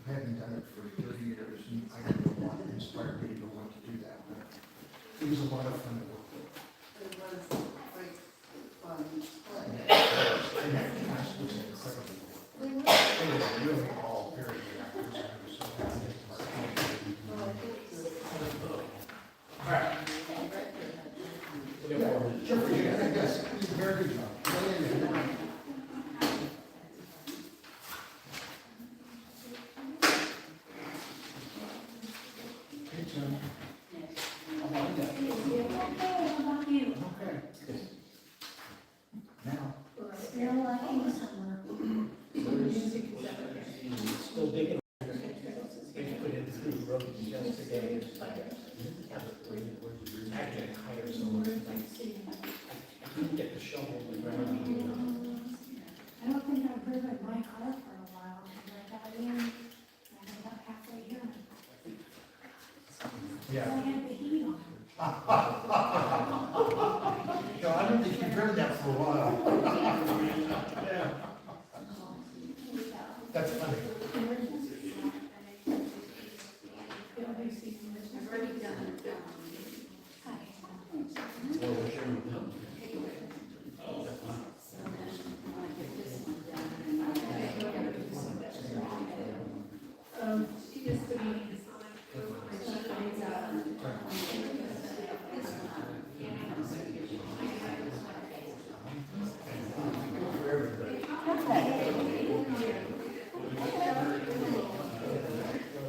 having done it for 30 years, and I don't know what inspired me to want to do that, but it was a lot of fun to work with. It was great fun. And that cast was incredible. They were really all very good actors, and I was so happy to work with them. All right. We'll get more. Sure, yes, you did a very good job. Hey, Tim. Okay. Now, Still digging. They put it through the road yesterday. It's like, I had to hire someone. I couldn't get the shovel in the ground. I don't think I've driven my car for a while, because I got in, and I got halfway here, and I yeah. had the heat on. No, I don't think you've driven that for a while. Yeah. That's funny. I've already done it. Well, we're sharing with them. She used to be.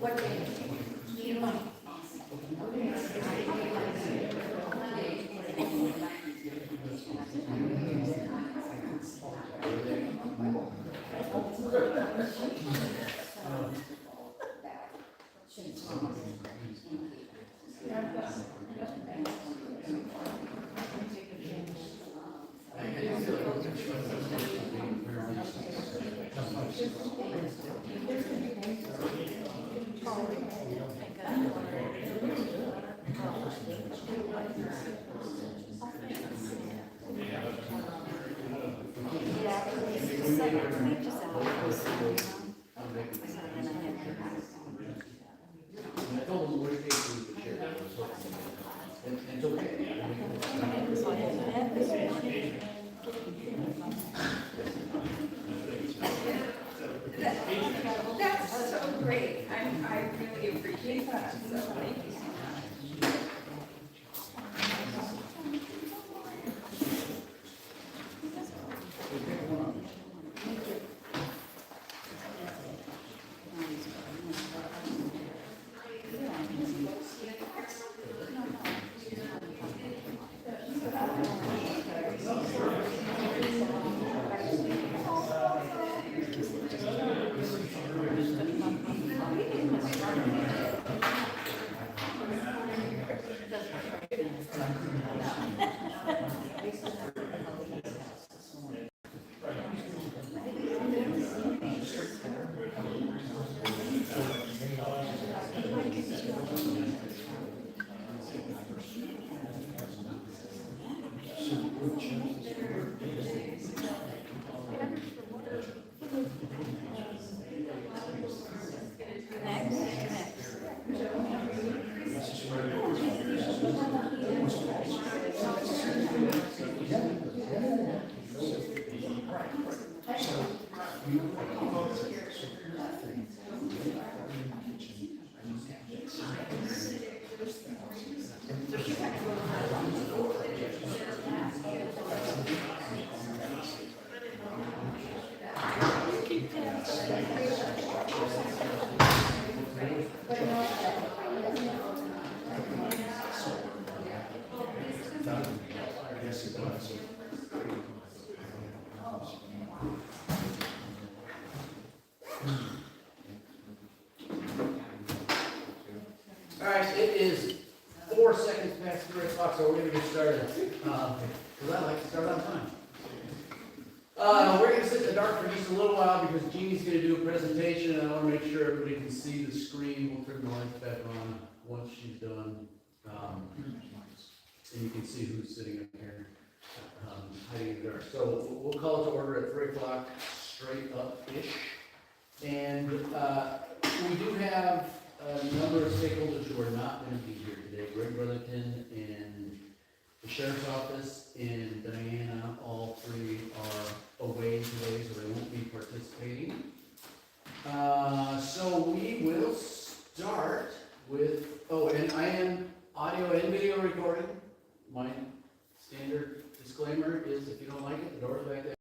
What day? And I told them the worst case we would share. And it's okay. That's so great. I really appreciate that. So thank you so much. Yes, it was. All right, it is 4 seconds past 3 o'clock, so we're gonna get started. Cause I like to start on time. We're gonna sit in the dark for just a little while because Jeannie's gonna do a presentation and I wanna make sure everybody can see the screen. We'll turn the lights back on once she's done. And you can see who's sitting up here, hiding in the dark. So we'll call it to order at 3 o'clock, straight up-ish. And we do have a number of stakeholders who are not gonna be here today. Greg Brotherton and the sheriff's office and Diana, all three are away today, so they won't be participating. So we will start with, oh, and I am audio and video recording. My standard disclaimer is if you don't like it, the door's back there.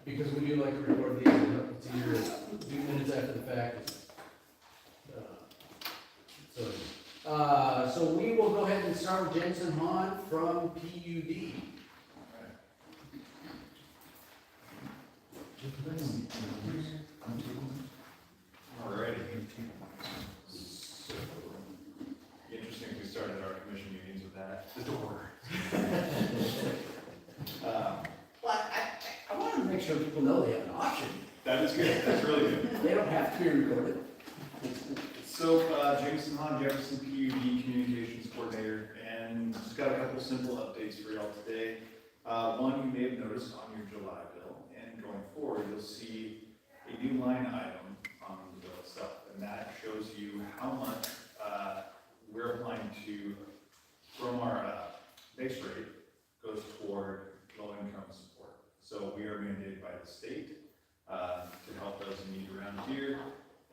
Because we do like to record these, it's either a few minutes after the fact. So we will go ahead and start with Jensen Hahn from PUD. Alrighty. Interesting, we started our commission meetings with that, the door. Well, I wanted to make sure people know they have an option. That is good, that's really good. They don't have to be recorded. So, Jameson Hahn, Jefferson PUD Communications Coordinator, and just got a couple simple updates for y'all today. One, you may have noticed on your July bill, and going forward, you'll see a new line item on the bill itself, and that shows you how much we're applying to, from our base rate, goes toward low-income support. So we are mandated by the state to help those in need around here,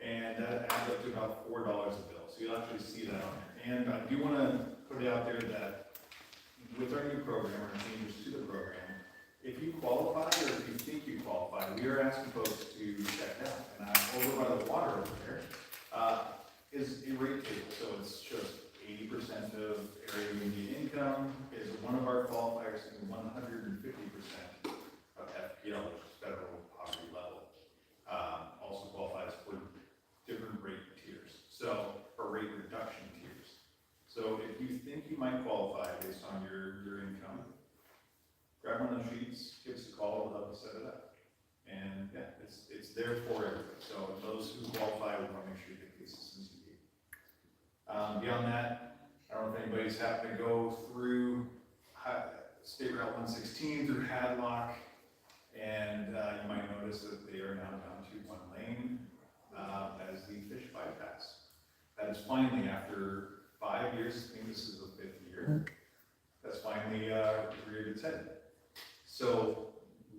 and that adds up to about $4 a bill. So you'll actually see that on there. And I do want to put it out there that with our new program, or changes to the program, if you qualify or if you think you qualify, we are asking folks to check out. And over by the water over there is a rate table. So it's just 80% of area median income is one of our qualifiers, and 150% of FPL, which is federal poverty level, also qualifies for different rate tiers. So, or rate reduction tiers. So if you think you might qualify based on your income, grab one of those sheets, give us a call, we'll help you set it up. And yeah, it's there for everybody. So those who qualify, we want to make sure you get the assistance you need. Beyond that, I don't know if anybody's happened to go through State Route 116 through Hadlock, and you might notice that they are now down to one lane as the fish bypass. That is finally, after 5 years, I think this is the 5th year, that's finally reared its head. So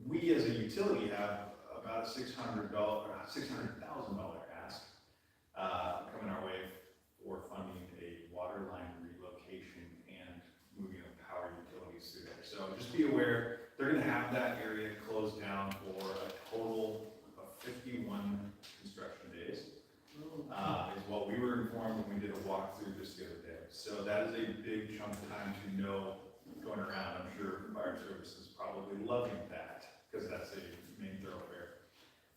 we as a utility have about a $600,000 ask coming our way for funding a water line relocation and moving of power utilities through there. So just be aware, they're going to have that area closed down for a total of 51 construction days. Is what we were informed when we did a walkthrough just the other day. So that is a big chunk of time to know going around. I'm sure fire services probably loving that because that's a main thoroughfare.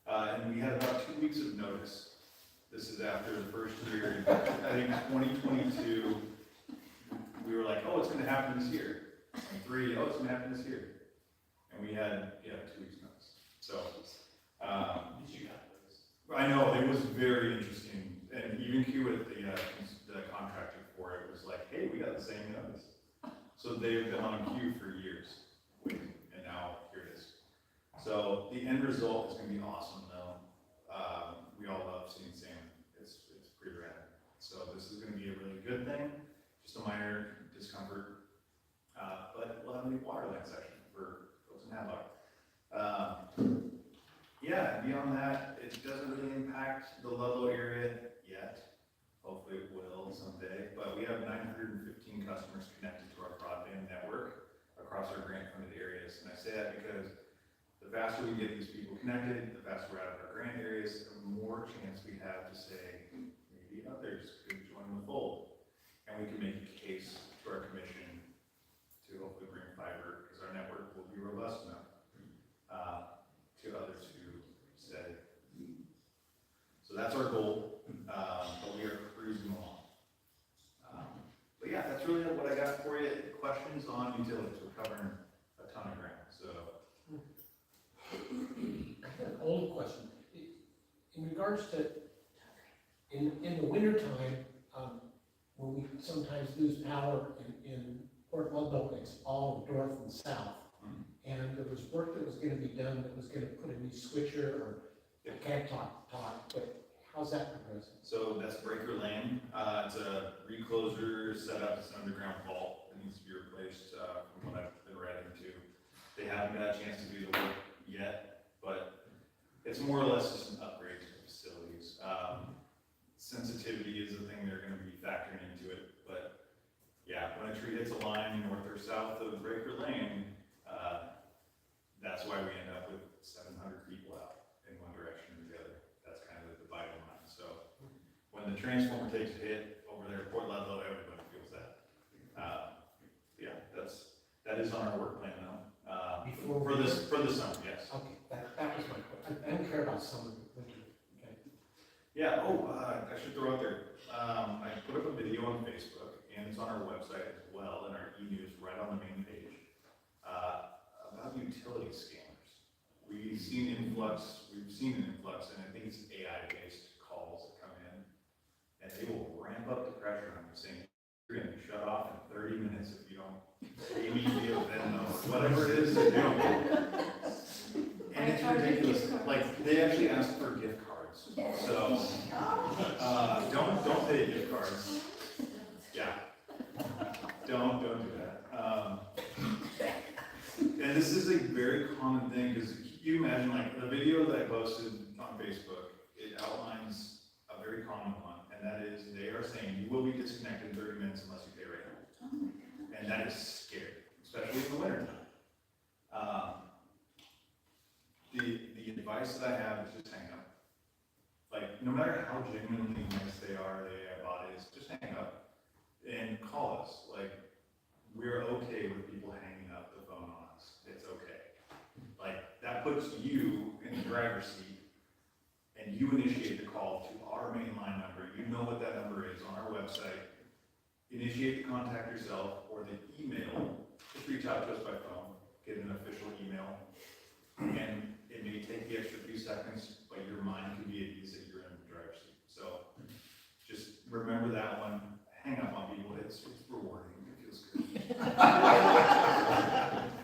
And we had about 2 weeks of notice. This is after the first year, I think 2022, we were like, oh, it's going to happen this year. And 3, oh, it's going to happen this year. And we had, 2 weeks notice. So, I know, it was very interesting. And even Q at the contractor for it was like, hey, we got the same notice. So they've been on queue for years, waiting, and now here it is. So the end result is going to be awesome, though. We all love seeing salmon. It's pretty rad. So this is going to be a really good thing. Just a minor discomfort, but we'll have a new water line section for folks in Hadlock. Yeah, beyond that, it doesn't really impact the Ludlow area yet. Hopefully it will someday, but we have 915 customers connected to our broadband network across our grant-funded areas. And I say that because the faster we get these people connected, the faster we're out of our grant areas, the more chance we have to say, maybe others could join the fold. And we can make a case to our commission to hopefully bring fiber, because our network will be robust enough to others who say. So that's our goal, but we are cruising along. But yeah, that's really what I got for you. Questions on utilities? We're covering a ton of ground, so. I have an old question. In regards to, in the wintertime, when we sometimes lose power in Port Ludlow, it's all north and south. And there was work that was gonna be done that was gonna put a new switcher, or I can't talk but how's that progressing? So that's Breaker Lane. It's a recloser set up, it's an underground vault that needs to be replaced, from what I've been reading too. They haven't got a chance to do the work yet, but it's more or less just an upgrade to the facilities. Sensitivity is the thing they're gonna be factoring into it, but yeah, when a tree hits a line north or south of Breaker Lane, that's why we end up with 700 people out in one direction or the other. That's kind of the vital line. So when the transformer takes a hit over there at Port Ludlow, everybody feels that. Yeah, that is on our work plan though. Before For the summer, yes. Okay, that was my question. I don't care about summer, winter, okay? Yeah, I should throw out there, I put up a video on Facebook, and it's on our website as well, and our e-news right on the main page, about utility scammers. We've seen an influx, and I think it's AI-based calls that come in, and they will ramp up the pressure on you, saying, you're gonna be shut off in 30 minutes if you don't pay me via Venmo, or whatever it is they're doing. And it's ridiculous, like, they actually ask for gift cards, so, don't pay gift cards. Yeah. Don't do that. And this is a very common thing, because you imagine, like, the video that I posted on Facebook, it outlines a very common one, and that is, they are saying, you will be disconnected in 30 minutes unless you pay right now. And that is scary, especially in the winter time. The advice that I have is just hang up. Like, no matter how genuinely nice they are, the AI bot is, just hang up and call us. Like, we're okay with people hanging up the phone on us. It's okay. Like, that puts you in the driver's seat, and you initiate the call to our main line number. You know what that number is on our website. Initiate the contact yourself, or the email. Just reach out to us by phone, get an official email, and it may take the extra few seconds, but your mind can be at ease that you're in the driver's seat. So just remember that one. Hang up on people. It's rewarding. It feels good.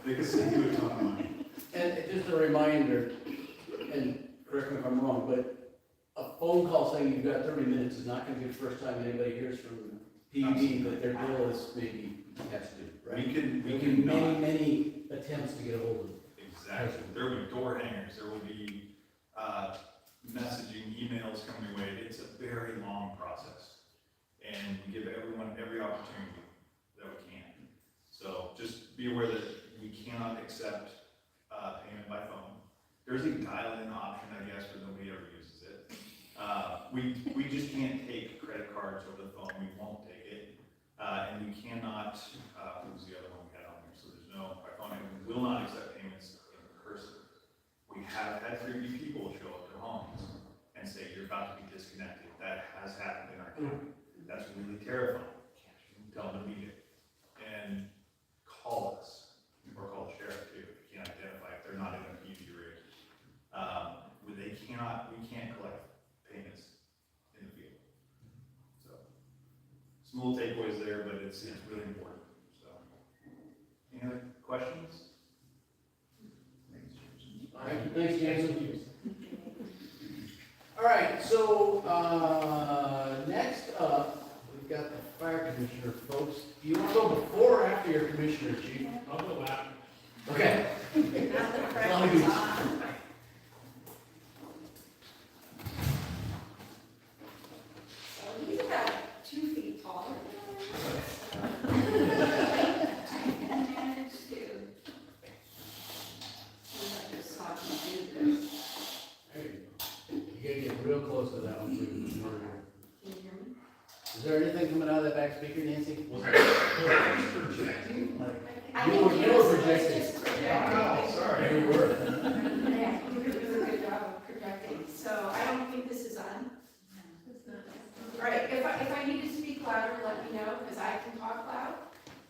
They can save you a ton of money. And just a reminder, and correct me if I'm wrong, but a phone call saying you've got 30 minutes is not gonna be the first time anybody hears from PUD that their bill is maybe past due, right? We can Many attempts to get a hold of them. Exactly. There will be door hangers, there will be, messaging, emails coming your way. It's a very long process. And we give everyone every opportunity that we can. So just be aware that we cannot accept, payment by phone. There's a dial-in option, I guess, but nobody ever uses it. We just can't take credit cards over the phone, we won't take it. And we cannot, who's the other one we had on here? So there's no, by phone, and we will not accept payments in person. We have had freaky people show up to homes and say, you're about to be disconnected. That has happened in our county. That's really terrifying. Tell them to beat it. And call us, or call the sheriff too, if you can't identify, if they're not in a PUD rig. We can't collect payments in the field. So, some little takeaways there, but it's really important, so. Any other questions? Thanks, Jason. All right, so, next up, we've got the fire commissioner, folks. Do you want to go before or after your commissioner, chief? I'll go after. Okay. Now the pressure's on. So he's about 2 feet taller than I am. I can manage to. I just saw him do this. There you go. You gotta get real close to that one, please. Can you hear me? Is there anything coming out of that back speaker, Nancy? Projecting? I You think were yes, projecting. it's just projecting. Sorry. There you were. Yeah, you do a good job of projecting, so I don't think this is on. All right, if I need to speak louder, let me know, because I can talk loud.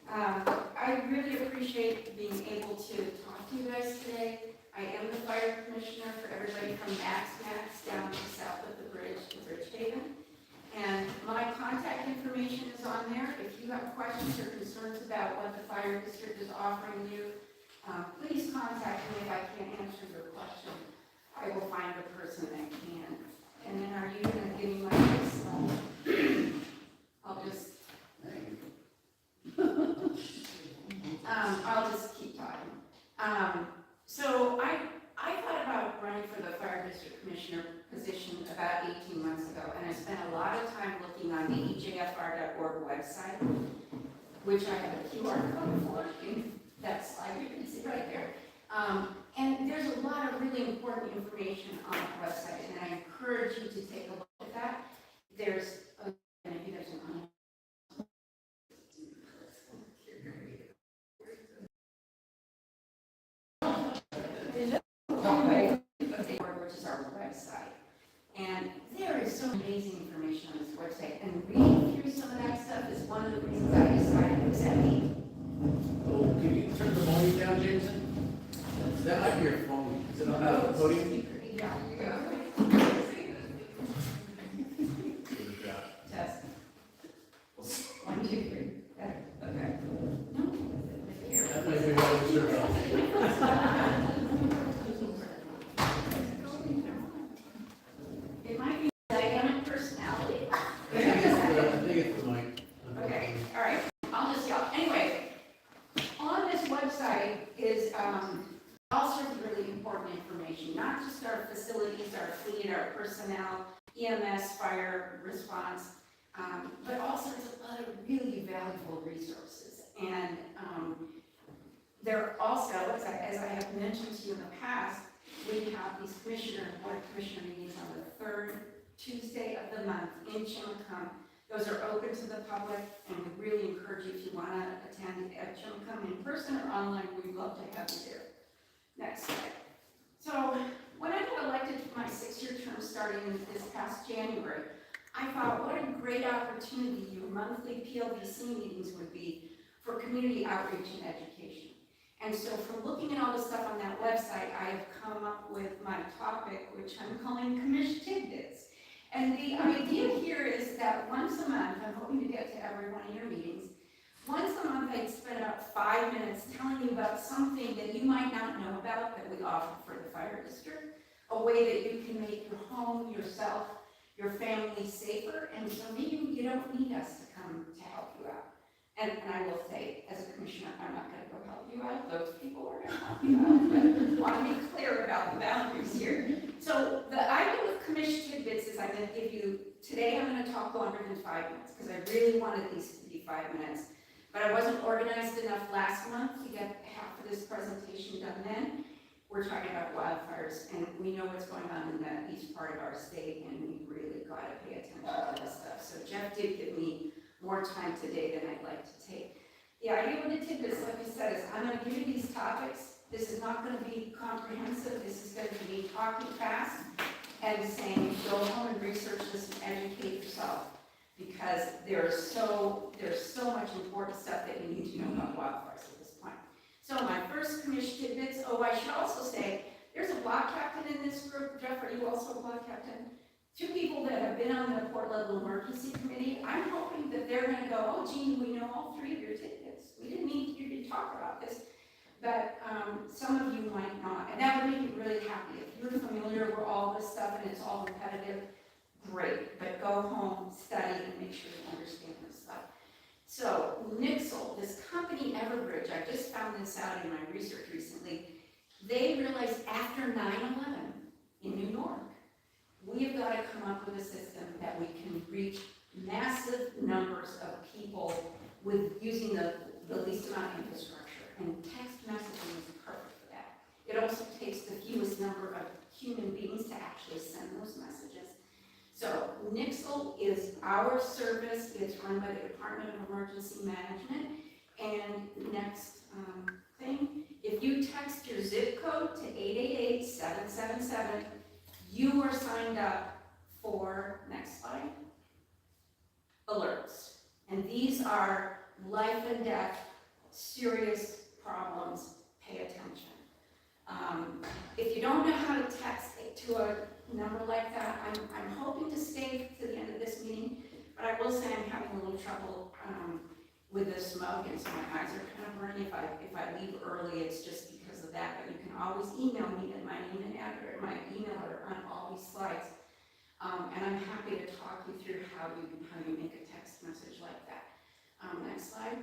I really appreciate being able to talk to you guys today. I am the fire commissioner for everybody from Max down to south of the bridge to Bridgehaven. And my contact information is on there. If you have questions or concerns about what the fire district is offering you, please contact me. If I can't answer your question, I will find the person that can. And then about 18 months ago, and I spent a lot of time looking on the ejfr.org website, which I have a QR code for, in that slide you can see right there. And there's a lot of really important information on that website, and I encourage you to take a look at that. There's an which is our website. And there is so amazing information on this website, and reading through some of that stuff is one of the reasons I decided to accept me. Oh, can you turn the volume down, Jameson? That might be your phone. Is it on the podium? Yeah. Test. 1, 2, 3. Better. Okay. Here. That might be what it's turned on. It might be dynamic personality. I think it's the mic. Okay, all right, I'll just yell. Anyway, on this website is all sorts of really important information, not just our facilities, our fleet, our personnel, EMS, fire response, but also it's a lot of really valuable resources. And there are also, as I have mentioned to you in the past, we have these board of commissioner meetings on the 3rd Tuesday of the month in Chimacum. Those are open to the public, and we really encourage you, if you want to attend at Chimacum in person or online, we'd love to have you there. Next slide. So when I got elected to my 6-year term starting this past January, I thought what a great opportunity your monthly PLBC meetings would be for community outreach and education. And so from looking at all the stuff on that website, I have come up with my topic, which I'm calling Commish Tidbits. And the idea here is that once a month, I'm hoping to get to every one of your meetings, once a month I'd spend about 5 minutes telling you about something that you might not know about that we offer for the fire district, a way that you can make your home, yourself, your family safer, and so maybe you don't need us to come to help you out. And I will say, as a commissioner, I'm not going to go help you out. Those people are going to help you out. But I want to be clear about the boundaries here. So the idea with Commish Tidbits is I'm going to give you, today I'm going to talk longer than 5 minutes because I really wanted these to be 5 minutes. But I wasn't organized enough last month to get half of this presentation done then. We're talking about wildfires, and we know what's going on in the east part of our state, and we really got to pay attention to this stuff. So Jeff did give me more time today than I'd like to take. The idea with the tidbits, like I said, is I'm going to give you these topics. This is not going to be comprehensive. This is going to be talking fast and saying, go home and research this and educate yourself, because there's so much important stuff that you need to know about wildfires at this point. So my first Commish Tidbits, I should also say, there's a block captain in this group. Jeff, are you also a block captain? 2 people that have been on the Port Level Emergency Committee. I'm hoping that they're going to go, oh, Jean, we know all 3 of your tidbits. We didn't need you to talk about this, but some of you might not, and that would make me really happy. If you're familiar with all this stuff and it's all repetitive, great, but go home, study, and make sure you understand this stuff. So, Nixle, this company Everbridge, I just found this out in my research recently, they realized after 9/11 in New York, we have got to come up with a system that we can reach massive numbers of people with using the least amount of infrastructure, and text messaging is perfect for that. It also takes the fewest number of human beings to actually send those messages. So Nixle is our service. It's run by the Department of Emergency Management. And next thing, if you text your zip code to 888-777, you are signed up for, next slide, alerts. And these are life and death, serious problems. Pay attention. If you don't know how to text to a number like that, I'm hoping to stay to the end of this meeting, but I will say I'm having a little trouble with the smoke, and so my eyes are kind of burning. If I leave early, it's just because of that, but you can always email me at my email are on all these slides, and I'm happy to talk you through how you make a text message like that. Next slide.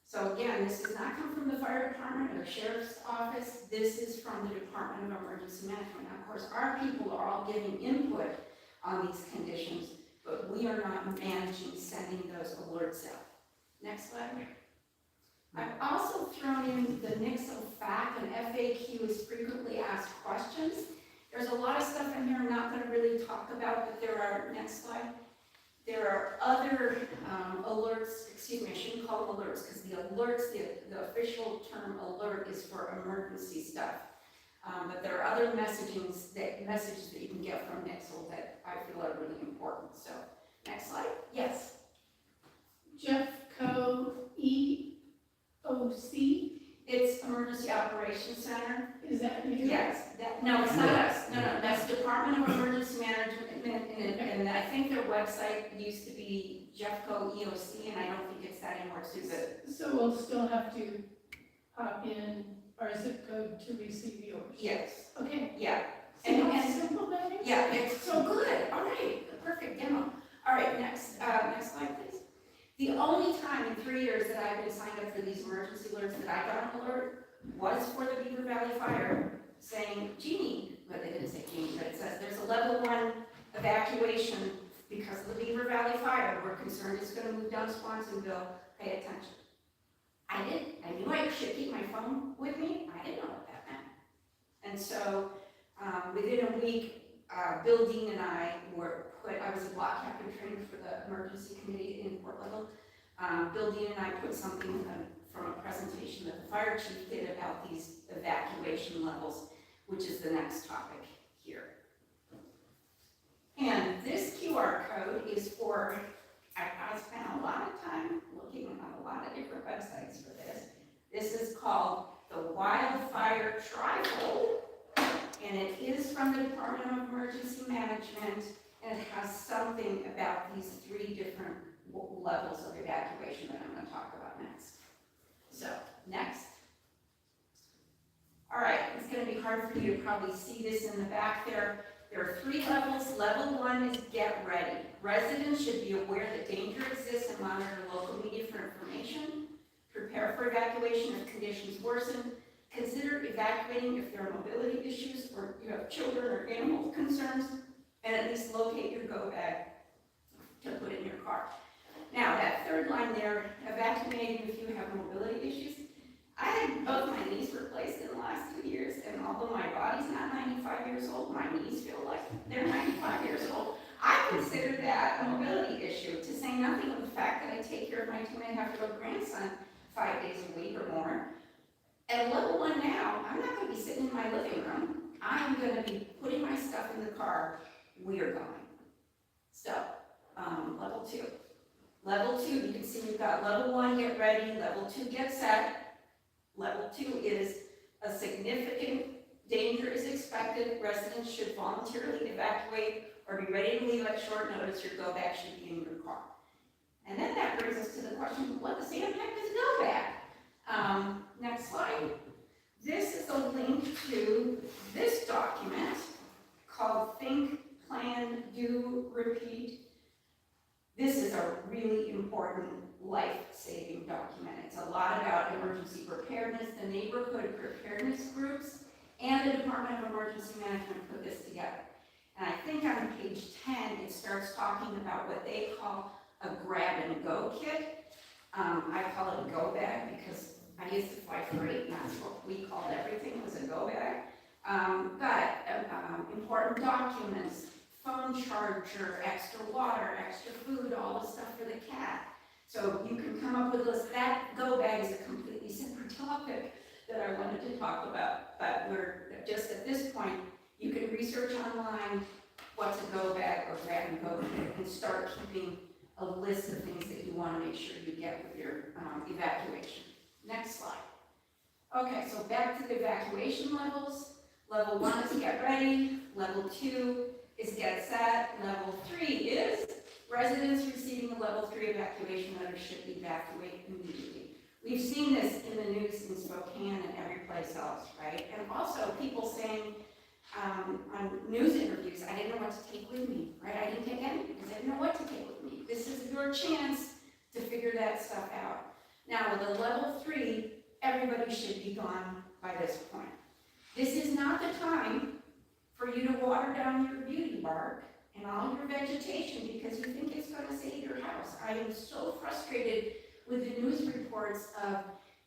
So again, this does not come from the fire department or the sheriff's office. This is from the Department of Emergency Management. Now, of course, our people are all giving input on these conditions, but we are not managing sending those alerts out. Next slide. I've also thrown in the Nixle fact and FAQ is frequently asked questions. There's a lot of stuff in here I'm not going to really talk about, but there are, next slide, there are other alerts, excuse me, I shouldn't call them alerts, because the alerts, the official term alert is for emergency stuff. But there are other messages that you can get from Nixle that I feel are really important. So, next slide. Yes. Jeffco EOC, It's Emergency Operations Center. is that you? Yes, no, it's not us, no, that's Department of Emergency Management, and I think their website used to be Jeffco EOC, and I don't think it's that anymore, too, but So we'll still have to pop in our zip code to receive yours? yes, Okay. yeah, See how simple that is? yeah, it's so good, all right, perfect demo. All right, next slide, please. The only time in 3 years that I've been signed up for these emergency alerts that I got an alert was for the Beaver Valley Fire, saying, Jeannie, but they didn't say Jeannie, but it says there's a level 1 evacuation because of the Beaver Valley Fire. We're concerned it's gonna move down Swansonville, pay attention. I knew I should keep my phone with me, I didn't know what that meant. And so, within a week, Bill Dean and I I was a block captain training for the emergency committee in Fort Level. Bill Dean and I put something from a presentation that the fire chief did about these evacuation levels, which is the next topic here. And this QR code is for, I spent a lot of time looking on a lot of different websites for this. This is called the Wildfire Trifold, and it is from the Department of Emergency Management, and it has something about these 3 different levels of evacuation that I'm going to talk about next. So, next. All right, it's going to be hard for you to probably see this in the back there. There are 3 levels. Level 1 is get ready. Residents should be aware that danger exists and monitor local media for information. Prepare for evacuation if conditions worsen. Consider evacuating if there are mobility issues or you have children or animal concerns, and at least locate your go bag to put in your car. Now, that 3rd line there, evacuating if you have mobility issues. I had both my knees replaced in the last 2 years, and although my body's not 95 years old, my knees feel like they're 95 years old. I consider that a mobility issue, to say nothing of the fact that I take care of my 2.5-year-old grandson 5 days a week or more. At level 1 now, I'm not going to be sitting in my living room. I'm going to be putting my stuff in the car. We are going. So, level 2. Level 2, you can see we've got level 1, get ready, level 2, get set. Level 2 is a significant danger is expected. Residents should voluntarily evacuate or be ready to leave at short notice. Your go bag should be in your car. And then that brings us to the question, what the sand heck is go bag? Next slide. This is a link to this document called Think, Plan, Do, Repeat. This is a really important life-saving document. It's a lot about emergency preparedness. The neighborhood preparedness groups and the Department of Emergency Management put this together. And I think on page 10, it starts talking about what they call a grab-and-go kit. I call it a go bag because I used to fly freight, and that's what we called everything, was a go bag. Important documents, phone charger, extra water, extra food, all the stuff for the cat. So you can come up with a list. That go bag is a completely separate topic that I wanted to talk about, but we're just at this point, you can research online what's a go bag or grab and go and start keeping a list of things that you want to make sure you get with your evacuation. Next slide. Okay, so back to the evacuation levels. Level 1 is get ready. Level 2 is get set. Level 3 is residents receiving a level 3 evacuation letter should evacuate immediately. We've seen this in the news in Spokane and every place else, right? And also people saying on news interviews, I didn't know what to take with me, right? I didn't take anything because I didn't know what to take with me. This is your chance to figure that stuff out. Now with a level 3, everybody should be gone by this point. This is not the time for you to water down your beauty bark and all your vegetation because you think it's gonna save your house. I am so frustrated with the news reports of,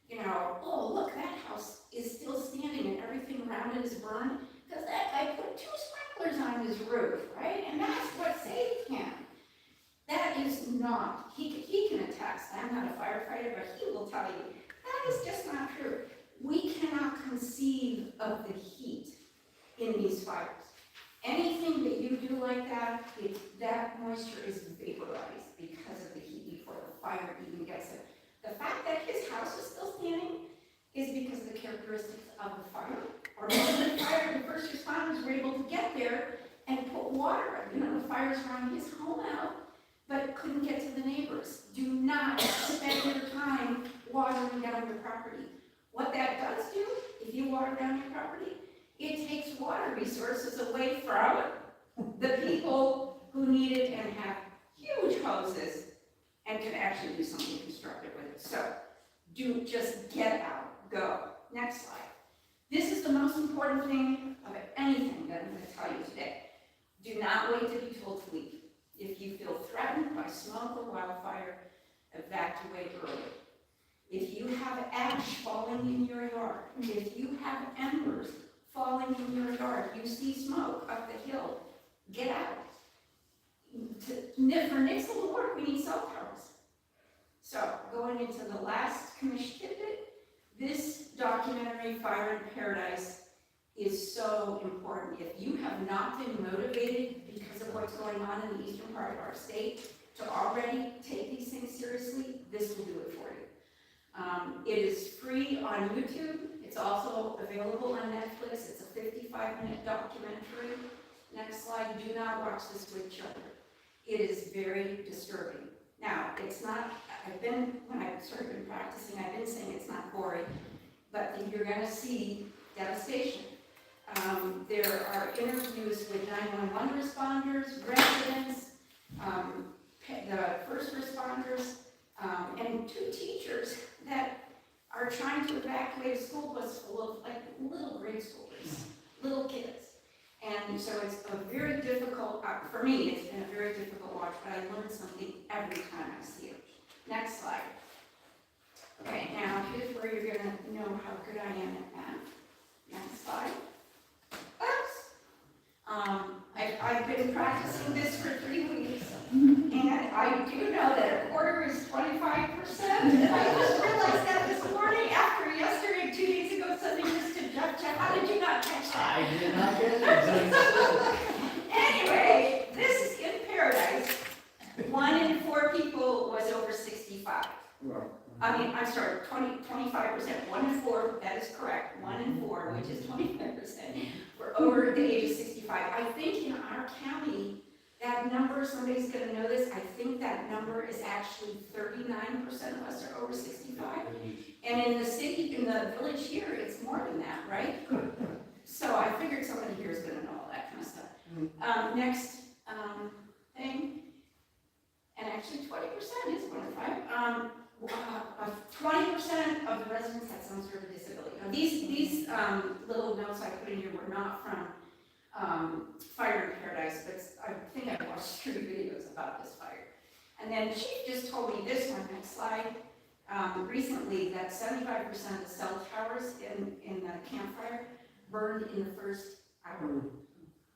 you know, oh, look, that house is still standing and everything around it is burned, because that guy put 2 sprinklers on his roof, right? And that's what saved him. That is not, he can attest, I'm not a firefighter, but he will tell you, that is just not true. We cannot conceive of the heat in these fires. Anything that you do like that, that moisture is vaporized because of the heat before the fire even gets there. The fact that his house is still standing is because of the characteristics of the fire. Or maybe the fire, the first responders were able to get there and put water, the fires around his home out, but couldn't get to the neighbors. Do not spend your time watering down your property. What that does do, if you water down your property, it takes water resources away from the people who need it and have huge houses and can actually do something constructive with it. So, just get out, go. Next slide. This is the most important thing of anything that I'm going to tell you today. Do not wait to be told to leave. If you feel threatened by smoke or wildfire, evacuate early. If you have ash falling in your yard, if you have embers falling in your yard, you see smoke up the hill, get out. For Nixon will work, we need cell towers. So, going into the last commission tidbit, this documentary, Fire in Paradise, is so important. If you have not been motivated because of what's going on in the eastern part of our state to already take these things seriously, this will do it for you. It is free on YouTube. It's also available on Netflix. It's a 55-minute documentary. Next slide. Do not watch this with children. It is very disturbing. Now, it's not, when I've sort of been practicing, I've been saying it's not gory, but you're going to see devastation. There are interviews with 911 responders, residents, the first responders, and 2 teachers that are trying to evacuate a school bus full of little grade schoolers, little kids. And so it's a very difficult, for me, it's been a very difficult watch, but I learned something every time I see it. Next slide. Okay, now here's where you're gonna know how good I am at math. Next slide. Oops. I've been practicing this for 3 weeks, and I do know that a quarter is 25%. I just realized that this morning after yesterday, 2 days ago, something just to Jeff. How did you not catch that? I did not get it. Anyway, this is in Paradise. 1 in 4 people was over 65. I'm sorry, 25%, 1 in 4, that is correct, 1 in 4, which is 25%, were over the age of 65. I think in our county, that number, somebody's gonna know this, I think that number is actually 39% of us are over 65. And in the city, in the village here, it's more than that, right? So I figured somebody here is gonna know all that kind of stuff. Next thing, and actually 20% is 1 in 5. 20% of the residents had some sort of disability. Now, these little notes I put in here were not from Fire in Paradise, but I think I watched 3 videos about this fire. And then Chief just told me this one, next slide, recently that 75% of the cell towers in the campfire burned in the first hour.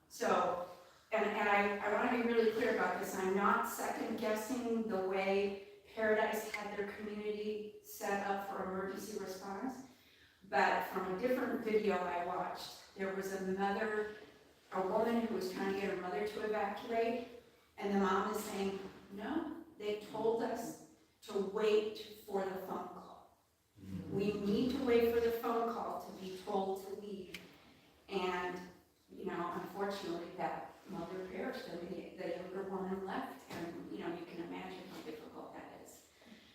So, and I want to be really clear about this, I'm not second guessing the way Paradise had their community set up for emergency response, but from a different video I watched, there was a woman who was trying to get her mother to evacuate, and the mom is saying, no, they told us to wait for the phone call. We need to wait for the phone call to be told to leave, and, unfortunately, that mother perished, and the younger woman left, and, you can imagine how difficult that is.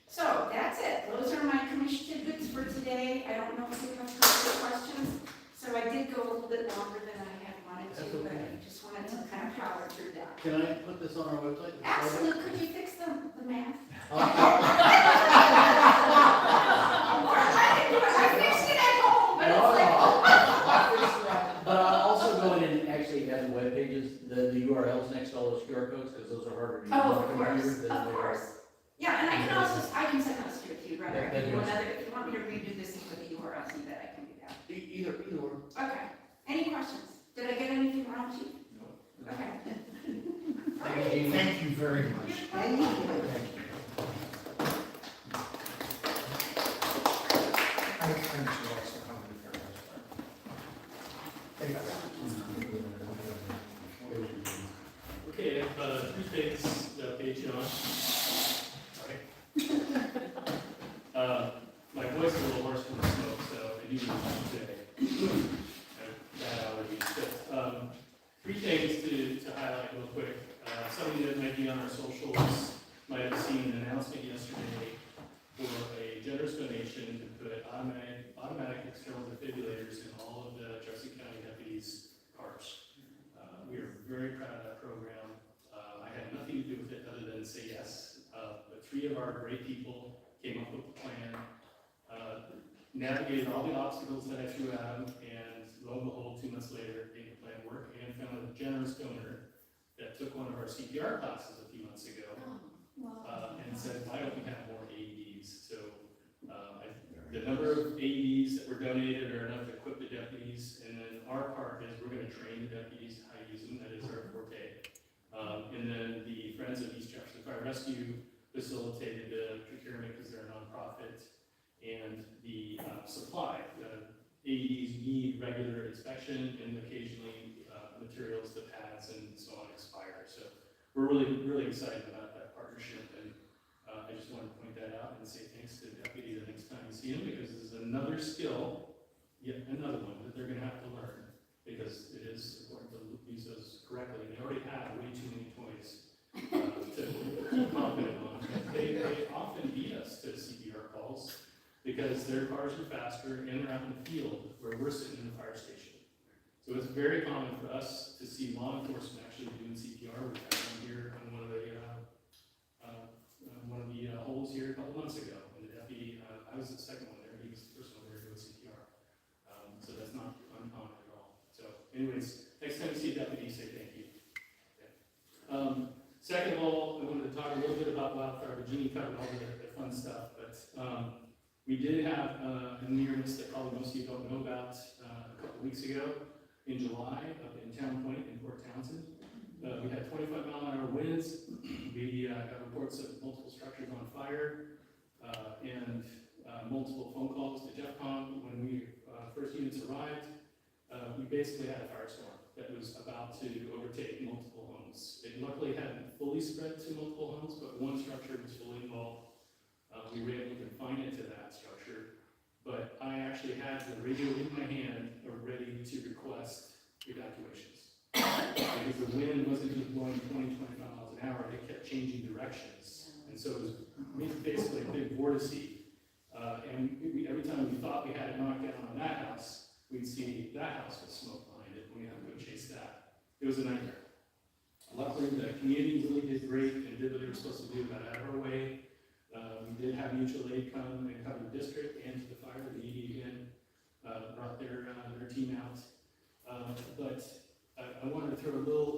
So that's it. Those are my commission tidbits for today. I don't know if you have time for questions. So I did go a little bit longer than I had wanted to, but I just wanted to kind of power through that. Can I put this on our website? Absolutely. Could you fix the math? I fixed it at home, but it's like. But I'll also go in and actually add the web pages, the URLs next to all because those are harder to use Oh, on of a computer course, than of they are. course. Yeah, and I can also, I can send those to you if you'd rather. I That'd can be do awesome. another, if you want me to redo this with the URLs, you bet I can do that. Either or. Okay, any questions? Did I get anything wrong, Chief? No. Okay. All Thank right. you. Thank you very much. Thank you. Thanks for also coming to Paradise Park. Okay, I have three things to update you on. Sorry. My voice is a little hoarse from the smoke, so I do need to say bad allergies. But three things to highlight real quick. Some of you that might be on our socials might have seen an announcement yesterday for a generous donation to put automatic external defibrillators in all of the Jefferson County deputies' cars. We are very proud of that program. I had nothing to do with it other than say yes. But three of our great people came up with a plan, navigated all the obstacles that I threw at them, and lo and behold, 2 months later, made the plan work and found a generous donor that took one of our CPR classes a few months ago and said, why don't we have more AEDs? So the number of AEDs that were donated are enough to equip the deputies, and then our part is we're going to train the deputies how to use them. That is our forte. And then the Friends of East Jefferson Fire Rescue facilitated the procurement because they're a nonprofit, and the supply. The AEDs need regular inspection, and occasionally materials, the pads, and so on expire. So we're really excited about that partnership, and I just wanted to point that out and say thanks to the deputy the next time you see him, because this is another skill, yet another one that they're going to have to learn, because it is important to use those correctly. They already have way too many toys to keep confident on. They often beat us to CPR calls because their cars are faster and they're out in the field where we're sitting in the fire station. So it's very common for us to see law enforcement actually doing CPR. We had one here on one of the holes here a couple months ago, and the deputy, I was the second one there, he was the first one there doing CPR. So that's not uncommon at all. So anyways, next time you see a deputy, say thank you. Okay. Second of all, I wanted to talk a little bit about Wildfire. Virginia covered all the fun stuff, but we did have a near miss that probably most of you don't know about a couple weeks ago in July up in Town Point in Port Townsend. We had 25-mile-an-hour winds. We got reports of multiple structures on fire and multiple phone calls to JEFCON. When we first units arrived, we basically had a firestorm that was about to overtake multiple homes. It luckily hadn't fully spread to multiple homes, but one structure was fully involved. We were able to confine it to that structure, but I actually had the radio in my hand ready to request evacuations. Because the wind wasn't just blowing 20, 25 miles an hour, it kept changing directions. And so it was basically a big vortice. And every time we thought we had it knocked down on that house, we'd see that house with smoke behind it, and we had to go chase that. It was a nightmare. Luckily, the community really did great and did what they were supposed to do, got out of our way. We did have mutual aid come and cover the district and to the fire. The ED again brought their team out. But I wanted to throw a little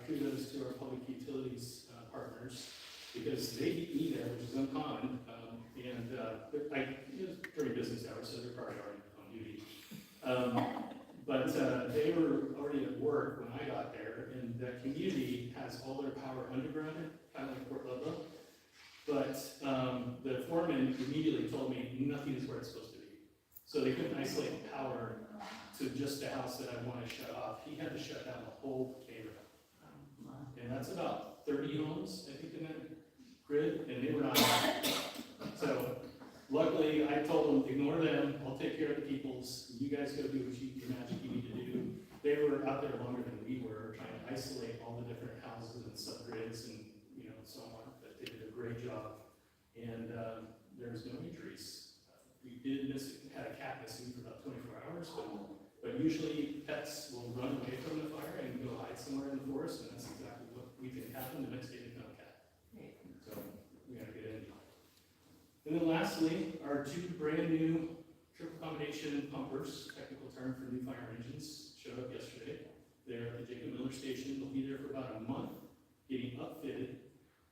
kudos to our public utilities partners, because they beat me there, which is uncommon. It was during business hours, so they're probably already on duty. But they were already at work when I got there, and that community has all their power underground, kind of like Port Ludlow. But the foreman immediately told me nothing is where it's supposed to be. So they couldn't isolate the power to just the house that I want to shut off. He had to shut down the whole neighborhood. And that's about 30 homes, I think, in that grid, and they were not. So luckily, I told them, ignore them, I'll take care of the peoples. You guys go do the magic you need to do. They were out there longer than we were, trying to isolate all the different houses and subgrids and so on. But they did a great job, and there was no injuries. We had a cat missing for about 24 hours, but usually pets will run away from the fire and go hide somewhere in the forest, and that's exactly what we think happened. The next day they found a cat. So we gotta get in. And then lastly, our two brand new triple combination pumpers, technical term for new fire engines, showed up yesterday. They're at the Jacob Miller Station. They'll be there for about a month. getting upfitted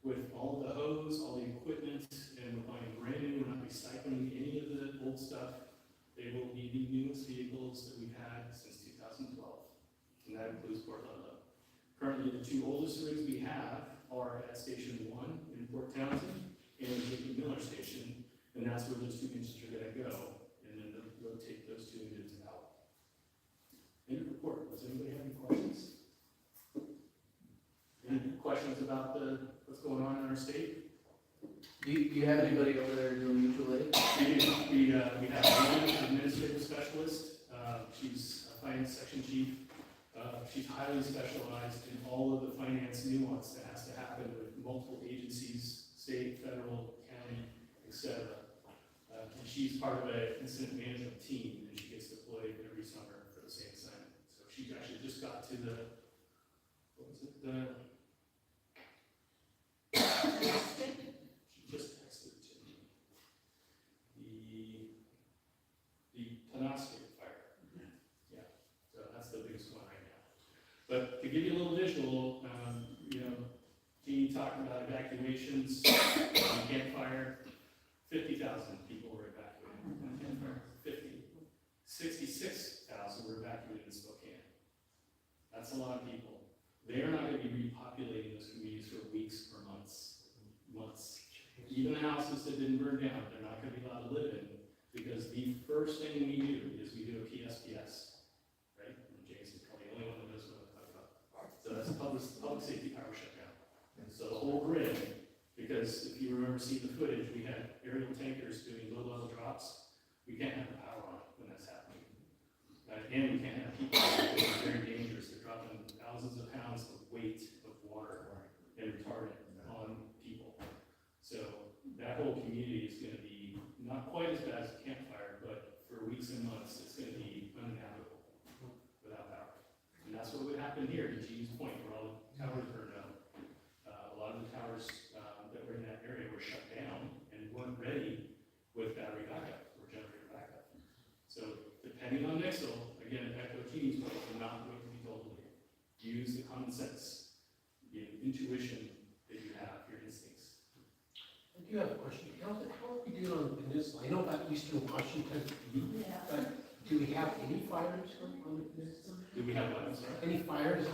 with all the hose, all the equipment, and we're buying brand new, we're not recycling any of the old stuff. They will be the newest vehicles that we've had since 2012, and that includes Port Ludlow. Currently, the two oldest rigs we have are at Station 1 in Port Townsend and Jacob Miller Station, and that's where those two engines are gonna go, and then they'll rotate those two engines out. End of report. Does anybody have any questions? Any questions about what's going on in our state? Do you have anybody over there doing mutual aid? We have one administrative specialist, she's a finance section chief. She's highly specialized in all of the finance nuance that has to happen with multiple agencies, state, federal, county, etc. And she's part of an incident management team, and she gets deployed every summer for the same assignment. So she actually just got to what was it, she just texted to me. The Penobscot fire. Yeah, so that's the biggest one right now. But to give you a little visual, Jeannie talked about evacuations on Camp Fire. 50,000 people were evacuated on Camp Fire. 66,000 were evacuated in Spokane. That's a lot of people. They are not going to be repopulating those communities for weeks or months. Even the houses that didn't burn down, they're not going to be allowed to live in, because the first thing we do is we do a PSPS, right? And Jason's probably the only one that knows what I'm talking about. So that's a public safety power shutdown. And so the whole grid, because if you remember seeing the footage, we had aerial tankers doing low level drops. We can't have the power on when that's happening. And we can't have people, it's very dangerous. They're dropping thousands of pounds of weight of water and retardant on people. So that whole community is going to be not quite as bad as a campfire, but for weeks and months, it's going to be uninhabitable without power. And that's what would happen here, to Gene's point, where all the towers burned out. A lot of the towers that were in that area were shut down and weren't ready with battery backup or generator backup. So depending on Nixle, again, echo Gene's point, we're not going to be told to use the common sense, the intuition that you have, your instincts. I do have a question. How are we doing on the peninsula? I know about eastern Washington, but do we have any fires on the peninsula? Do we have what, I'm sorry? Any fires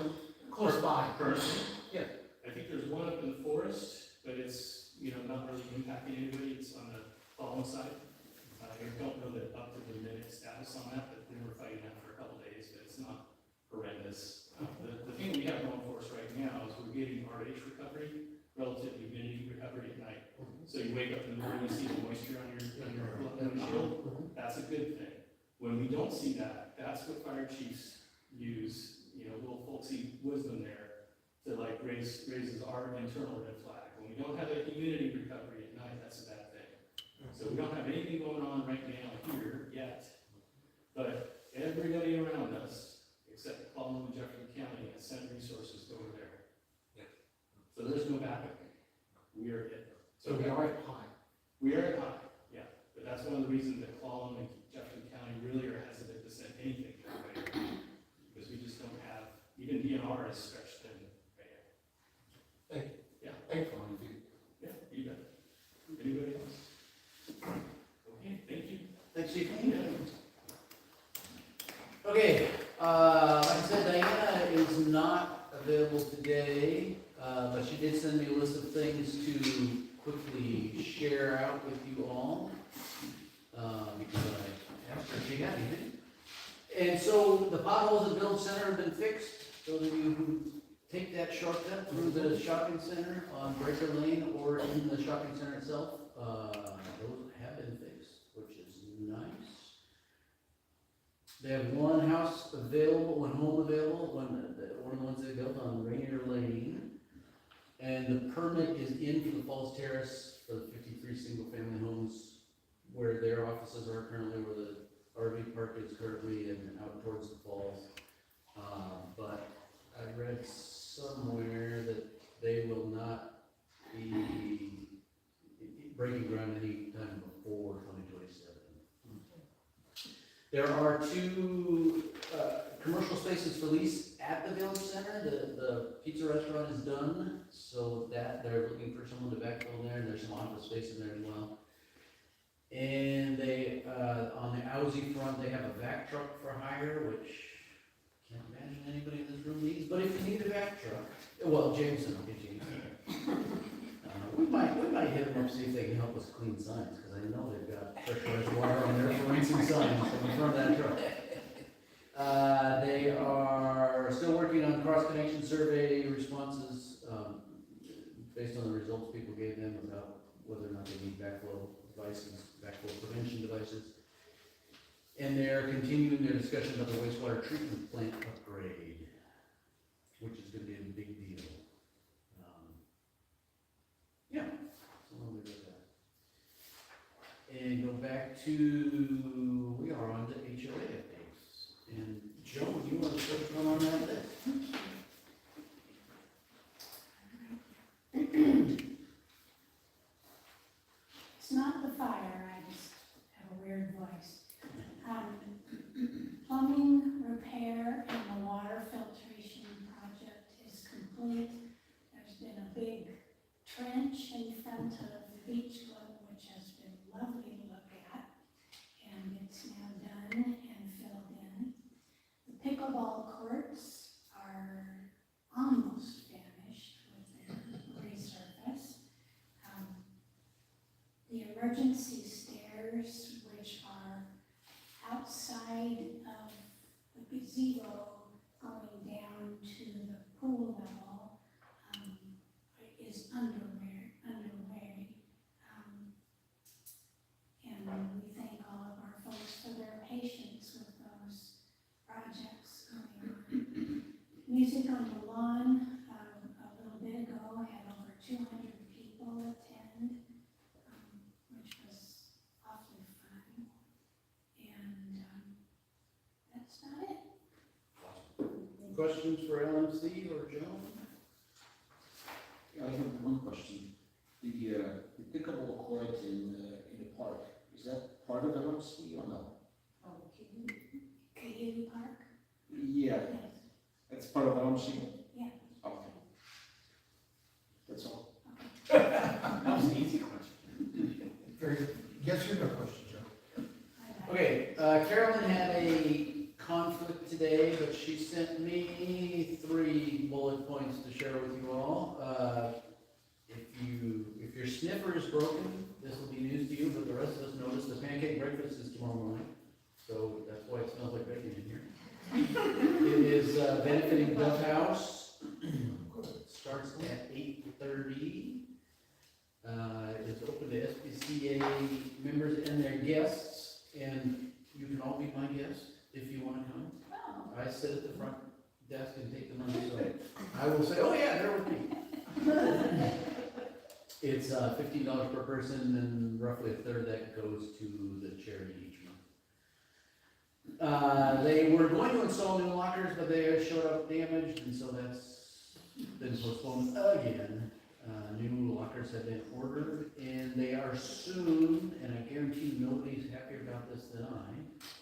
close by? Currently? Yeah. I think there's one up in the forest, but it's, not really impacting anybody. It's on the fallen side. I don't know the up to the minute status on that, but we were fighting that for a couple days, but it's not horrendous. The thing we have going for us right now is we're getting RH recovery, relative humidity recovery at night. So you wake up in the morning, you see the moisture on your windshield. That's a good thing. When we don't see that, that's what fire chiefs use, little folksy wisdom there to raises our internal red flag. When we don't have a humidity recovery at night, that's a bad thing. So we don't have anything going on right now here yet, but everybody around us, except Clallam and Jefferson County, has sent resources over there. So there's no backup. We are it. So we are at high. We are at high, yeah. But that's one of the reasons that Clallam and Jefferson County really are hesitant to send anything their way, because we just don't have, even DNR is stretched thin right now. Thank you. Yeah. Thank you. Yeah, you bet. Anybody else? Okay, thank you. Thanks, Chief. Okay, like I said, Diana is not available today, but she did send me a list of things to quickly share out with you all. Because I asked her if she got anything. And so the potholes at Village Center have been fixed. Those of you who take that shortcut through the shopping center on Breaker Lane or in the shopping center itself, those have been fixed, which is nice. They have one house available, one home available, one of the ones they built on Rainier Lane. And the permit is in for the Falls Terrace for the 53 single-family homes where their offices are currently, where the RV park is currently, and out towards the falls. But I read somewhere that they will not be breaking ground any time before 2027. There are two commercial spaces for lease at the Village Center. The pizza restaurant is done, so that they're looking for someone to backfill there, and there's some office space in there as well. And they, on the Owsley front, they have a vac truck for hire, which can't imagine anybody in this room needs, but if you need a vac truck, well, Jameson will get you. We might hit them up, see if they can help us clean signs, because I know they've got pressurized water on there for rinsing signs in front of that truck. They are still working on cross-connection survey responses, based on the results people gave them about whether or not they need backflow devices, backflow prevention devices. And they're continuing their discussion about the wastewater treatment plant upgrade, which is gonna be a big deal. Yeah, so I'll leave it at that. And go back to, we are on to HOA updates. And Joe, do you want to start going on that list? It's not the fire, I just have a weird voice. Plumbing repair and the water filtration project is complete. There's been a big trench in front of the beach club, which has been lovely to look at, and it's now done and filled in. The pickleball courts are almost finished with their resurface. The emergency stairs, which are outside of the gazebo going down to the pool level, is underway. And we thank all of our folks for their patience with those projects going on. Music on the Lawn, a little bit ago, had over 200 people attend, which was awfully fun. And that's about it. Questions for LMC or Joe? I have one question. The pickleball court in the park, is that part of LMC or no? Oh, Coyote Park? Yeah, Yes. that's part of LMC? Yeah. Okay. That's all. That was an easy question. Very good. Yes or no question, Joe? Okay, Carolyn had a conflict today, but she sent me 3 bullet points to share with you all. If your sniffer is broken, this will be news to you, but the rest of us notice the pancake breakfast is tomorrow morning, so that's why it smells like bacon in here. It is benefiting Duff House. Starts at 8:30. It's open to SPCA members and their guests, and you can all be my guest if you want to come. Oh. I sit at the front desk and take the money, so I will say, oh yeah, they're with me. It's $15 per person, and roughly a third of that goes to the charity each month. They were going to install new lockers, but they showed up damaged, and so that's been postponed again. New lockers have been ordered, and they are soon, and I guarantee nobody's happier about this than I,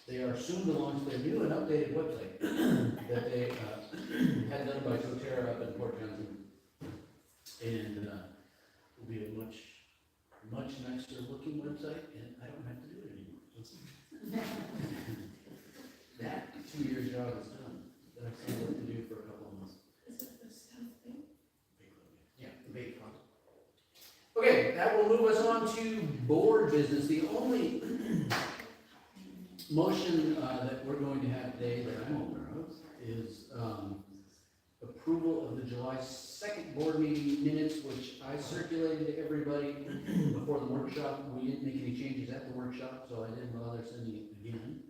they are soon to launch their new and updated website that they had done by Soterra up in Port Johnson. And will be a much nicer looking website, and I don't have to do it anymore. That 2-year job is done, that I still have to do for a couple of months. Is it the stuff thing? Yeah, the big fund. Okay, that will move us on to board business. The only motion that we're going to have today that I'm aware of is approval of the July 2nd board meeting minutes, which I circulated to everybody before the workshop. We didn't make any changes at the workshop, so I didn't bother sending it again.